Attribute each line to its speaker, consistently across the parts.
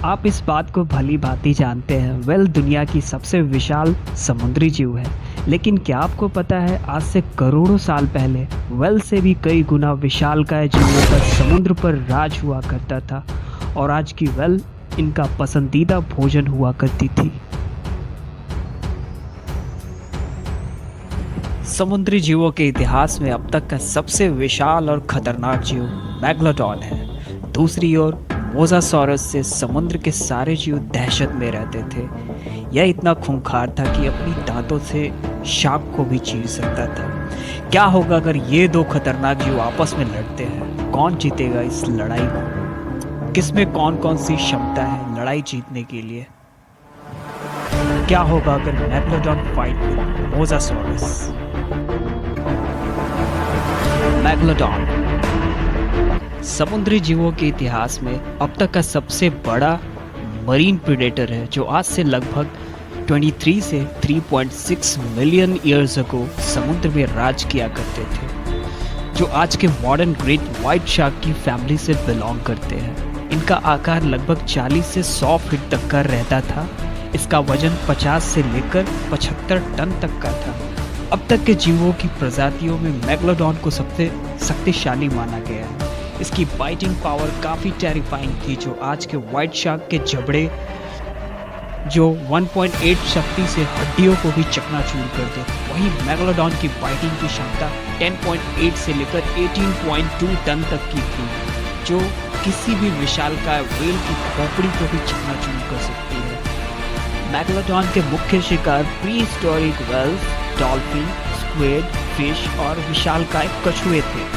Speaker 1: आप इस बात को भली भांति जानते हैं, वेल दुनिया की सबसे विशाल समुद्री जीव है। लेकिन क्या आपको पता है, आज से करोड़ों साल पहले वेल से भी कई गुना विशालकाय जीवों का समुद्र पर राज हुआ करता था और आज की वेल इनका पसंदीदा भोजन हुआ करती थी। समुद्री जीवों के इतिहास में अब तक का सबसे विशाल और खतरनाक जीव मैग्लोडॉन है। दूसरी ओर मोसासॉरस से समुद्र के सारे जीव दहशत में रहते थे। यह इतना खूंखार था कि अपनी दांतों से शार्क को भी चीर सकता था। क्या होगा अगर ये दो खतरनाक जीव आपस में लड़ते हैं? कौन जीतेगा इस लड़ाई को? किसमें कौन कौन सी क्षमता है लड़ाई जीतने के लिए? क्या होगा अगर megalodon fight with mosasaurus? Megalodon समुद्री जीवों के इतिहास में अब तक का सबसे बड़ा मरीन प्रेडेटर है, जो आज से लगभग 23 से 3.6 मिलियन ईयर्स अगो समुद्र में राज किया करते थे, जो आज के मॉडर्न ग्रेट व्हाइट शार्क की फैमिली से बिलोंग करते हैं। इनका आकार लगभग 40 से 100 फीट तक का रहता था। इसका वजन 50 से लेकर 75 टन तक का था। अब तक के जीवों की प्रजातियों में मैग्लोडॉन को सबसे शक्तिशाली माना गया है। इसकी बाइटिंग पावर काफ़ी टेरिफाइंग थी, जो आज के व्हाइट शार्क के जबड़े जो 1.8 शक्ति से हड्डियों को भी चकनाचूर कर देते। वहीं मैग्लोडॉन की बाइटिंग की क्षमता 10.8 से लेकर 18.2 टन तक की थी, जो किसी भी विशालकाय व्हेल की खोपड़ी को भी चकनाचूर कर सकती है। मैग्लोडॉन के मुख्य शिकार pre historic whales, dolphin, squid, fish और विशालकाय कछुए थे।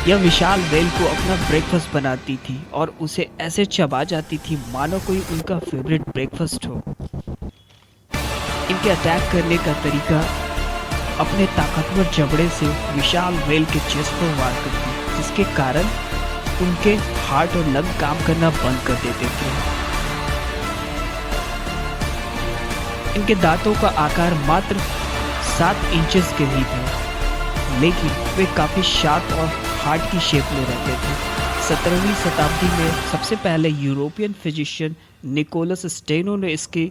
Speaker 1: यह विशाल व्हेल को अपना ब्रेकफास्ट बनाती थी और उसे ऐसे चबा जाती थी मानो कोई उनका फेवरेट ब्रेकफास्ट हो। इनके अटैक करने का तरीका अपने ताकतवर जबड़े से विशाल व्हेल के चेस्ट पर वार करती, जिसके कारण उनके हार्ट और लंग काम करना बंद कर देते थे। इनके दांतों का आकार मात्र 7 इंचेस के ही थे, लेकिन वे काफ़ी शार्प और हार्ट की शेप में रहते थे। 17वीं शताब्दी में सबसे पहले यूरोपियन फिजिशियन निकोलस स्टेनो ने इसके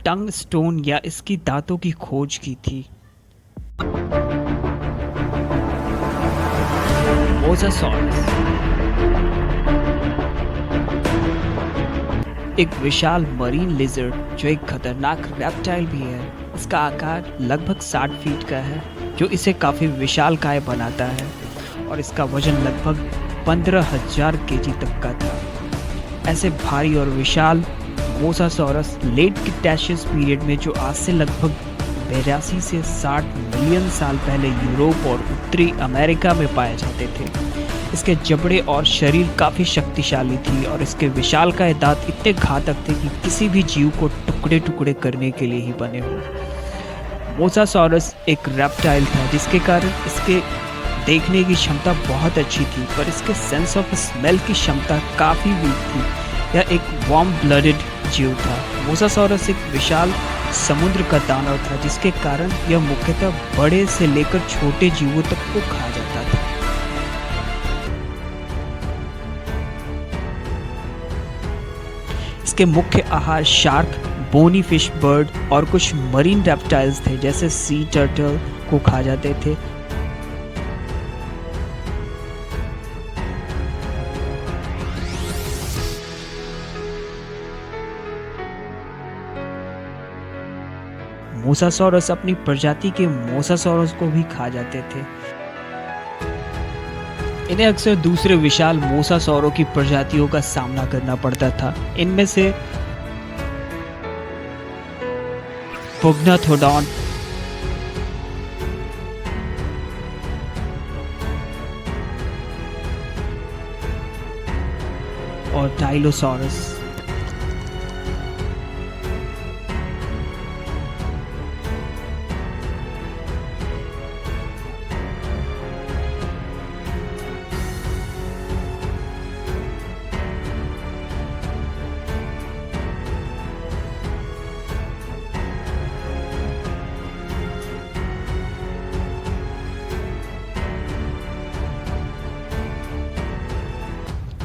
Speaker 1: टंग स्टोन या इसकी दांतों की खोज की थी। मोसासॉरस एक विशाल मरीन लिजर्ड, जो एक खतरनाक रेप्टाइल भी है। इसका आकार लगभग 60 फीट का है, जो इसे काफ़ी विशालकाय बनाता है, और इसका वजन लगभग 15,000 केजी तक का था। ऐसे भारी और विशाल मोसासॉरस लेट क्रिटेशियस पीरियड में, जो आज से लगभग 82 से 60 मिलियन साल पहले यूरोप और उत्तरी अमेरिका में पाए जाते थे। इसके जबड़े और शरीर काफ़ी शक्तिशाली थी और इसके विशालकाय दांत इतने घातक थे कि किसी भी जीव को टुकड़े टुकड़े करने के लिए ही बने हो। मोसासॉरस एक रेप्टाइल था, जिसके कारण इसके देखने की क्षमता बहुत अच्छी थी, पर इसके सेंस ऑफ स्मेल की क्षमता काफ़ी वीक थी। यह एक वार्म ब्लडेड जीव था। मोसासॉरस एक विशाल समुद्र का दानव था, जिसके कारण यह मुख्यतः बड़े से लेकर छोटे जीवों तक को खा जाता था। इसके मुख्य आहार शार्क, बोनी फिश, बर्ड और कुछ मरीन रेप्टाइल्स थे, जैसे सी टर्टल को खा जाते थे। मोसासॉरस अपनी प्रजाति के मोसासॉरस को भी खा जाते थे। इन्हें अक्सर दूसरे विशाल मोसासॉरों की प्रजातियों का सामना करना पड़ता था। इनमें से पुग्नाथोडॉन, और टाइलोसॉरस।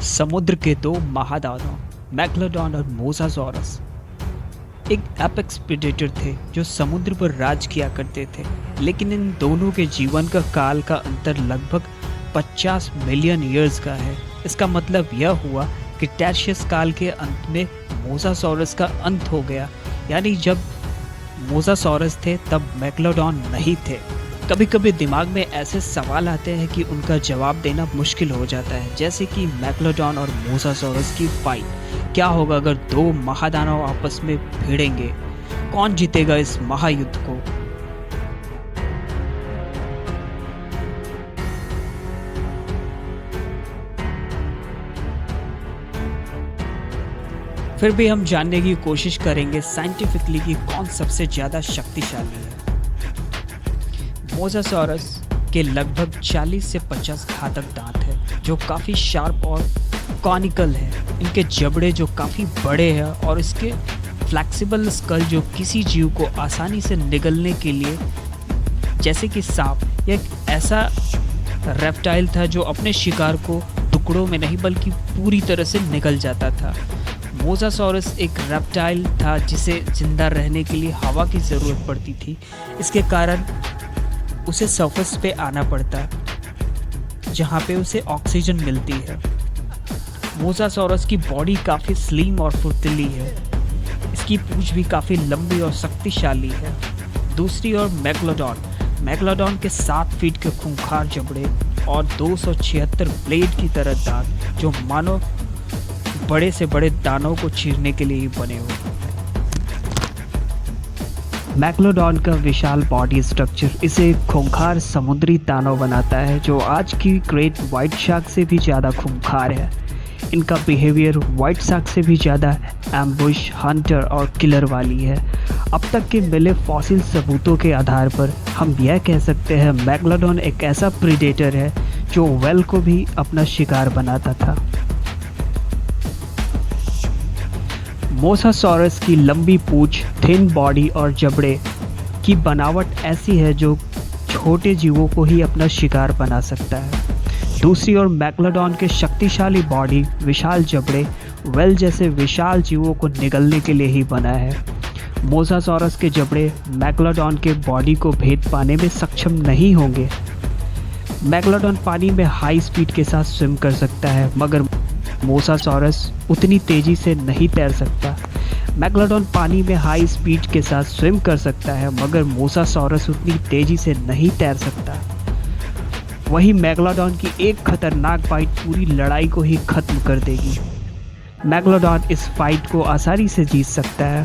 Speaker 1: समुद्र के 2 महादानव मैग्लोडॉन और मोसासॉरस एक एपेक्स प्रेडेटर थे जो समुद्र पर राज किया करते थे, लेकिन इन दोनों के जीवन का काल का अंतर लगभग 50 मिलियन ईयर्स का है। इसका मतलब यह हुआ कि टैशियस काल के अंत में मोसासॉरस का अंत हो गया, यानी जब मोसासॉरस थे तब मैग्लोडॉन नहीं थे। कभी कभी दिमाग में ऐसे सवाल आते हैं कि उनका जवाब देना मुश्किल हो जाता है, जैसे कि मैग्लोडॉन और मोसासॉरस की फाइट। क्या होगा अगर दो महादानव आपस में भिड़ेंगे? कौन जीतेगा इस महायुद्ध को? फिर भी हम जानने की कोशिश करेंगे साइंटिफिकली कि कौन सबसे ज़्यादा शक्तिशाली है। मोसासॉरस के लगभग 40 से 50 घातक दांत हैं जो काफ़ी शार्प और कॉनिकल है। इनके जबड़े जो काफ़ी बड़े हैं और इसके फ्लेक्सिबल स्कल जो किसी जीव को आसानी से निगलने के लिए, जैसे कि सांप, यह एक ऐसा रेप्टाइल था जो अपने शिकार को टुकड़ों में नहीं बल्कि पूरी तरह से निगल जाता था। मोसासॉरस एक रेप्टाइल था जिसे जिंदा रहने के लिए हवा की ज़रूरत पड़ती थी। इसके कारण उसे सरफेस पे आना पड़ता जहाँ पे उसे ऑक्सीजन मिलती है। मोसासॉरस की बॉडी काफ़ी स्लिम और फुर्तीली है। इसकी पूंछ भी काफ़ी लंबी और शक्तिशाली है। दूसरी ओर मैग्लोडॉन के 7 फीट के खूंखार जबड़े और 276 ब्लेड की तरह दांत जो मानो बड़े से बड़े दानों को चीरने के लिए ही बने हो। मैग्लोडॉन का विशाल बॉडी स्ट्रक्चर इसे खूंखार समुद्री दानव बनाता है जो आज की ग्रेट व्हाइट शार्क से भी ज़्यादा खूंखार है। इनका बिहेवियर व्हाइट शार्क से भी ज़्यादा एम्बुश, हंटर और किलर वाली है। अब तक के मिले फॉसिल सबूतों के आधार पर हम यह कह सकते हैं मैग्लोडॉन एक ऐसा प्रीडेटर है जो वेल को भी अपना शिकार बनाता था। मोसासॉरस की लंबी पूंछ, थिन बॉडी और जबड़े की बनावट ऐसी है जो छोटे जीवों को ही अपना शिकार बना सकता है। दूसरी ओर मैग्लोडॉन के शक्तिशाली बॉडी, विशाल जबड़े वेल जैसे विशाल जीवों को निगलने के लिए ही बना है। मोसासॉरस के जबड़े मैग्लोडॉन के बॉडी को भेद पाने में सक्षम नहीं होंगे। मैग्लोडॉन पानी में हाई स्पीड के साथ स्विम कर सकता है, मगर मोसासॉरस उतनी तेज़ी से नहीं तैर सकता। मैग्लोडॉन पानी में हाई स्पीड के साथ स्विम कर सकता है, मगर मोसासॉरस उतनी तेज़ी से नहीं तैर सकता। वहीं मैग्लोडॉन की एक खतरनाक बाइट पूरी लड़ाई को ही खत्म कर देगी। मैग्लोडॉन इस फाइट को आसानी से जीत सकता है।